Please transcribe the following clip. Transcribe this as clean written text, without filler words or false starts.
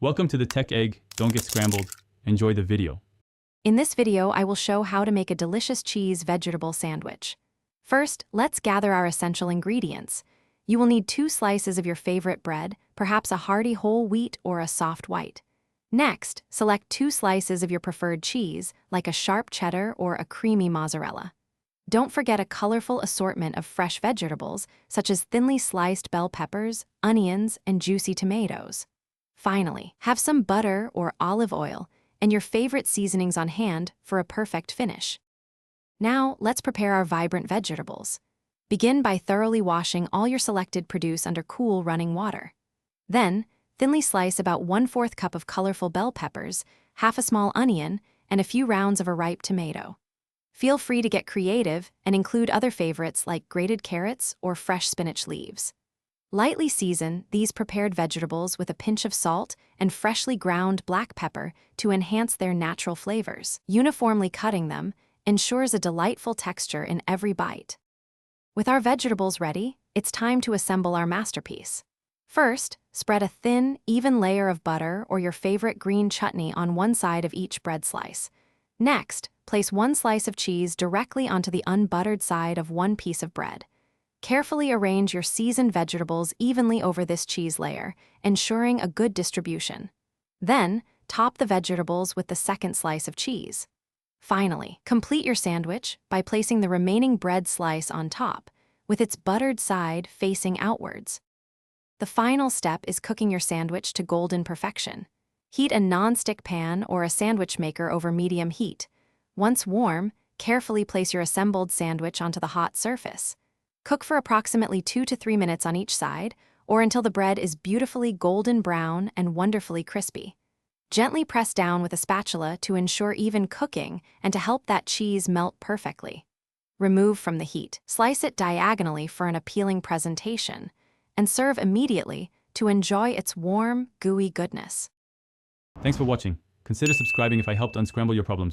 Welcome to the Tech Egg. Don't get scrambled. Enjoy the video. In this video, I will show how to make a delicious cheese vegetable sandwich. First, let's gather our essential ingredients. You will need 2 slices of your favorite bread, perhaps a hearty whole wheat or a soft white. Next, select 2 slices of your preferred cheese, like a sharp cheddar or a creamy mozzarella. Don't forget a colorful assortment of fresh vegetables, such as thinly sliced bell peppers, onions, and juicy tomatoes. Finally, have some butter or olive oil and your favorite seasonings on hand for a perfect finish. Now, let's prepare our vibrant vegetables. Begin by thoroughly washing all your selected produce under cool running water. Then, thinly slice about 1/4 cup of colorful bell peppers, half a small onion, and a few rounds of a ripe tomato. Feel free to get creative and include other favorites like grated carrots or fresh spinach leaves. Lightly season these prepared vegetables with a pinch of salt and freshly ground black pepper to enhance their natural flavors. Uniformly cutting them ensures a delightful texture in every bite. With our vegetables ready, it's time to assemble our masterpiece. First, spread a thin, even layer of butter or your favorite green chutney on one side of each bread slice. Next, place 1 slice of cheese directly onto the unbuttered side of 1 piece of bread. Carefully arrange your seasoned vegetables evenly over this cheese layer, ensuring a good distribution. Then, top the vegetables with the second slice of cheese. Finally, complete your sandwich by placing the remaining bread slice on top, with its buttered side facing outwards. The final step is cooking your sandwich to golden perfection. Heat a non-stick pan or a sandwich maker over medium heat. Once warm, carefully place your assembled sandwich onto the hot surface. Cook for approximately 2 to 3 minutes on each side, or until the bread is beautifully golden brown and wonderfully crispy. Gently press down with a spatula to ensure even cooking and to help that cheese melt perfectly. Remove from the heat. Slice it diagonally for an appealing presentation, and serve immediately to enjoy its warm, gooey goodness. Thanks for watching. Consider subscribing if I helped unscramble your problems.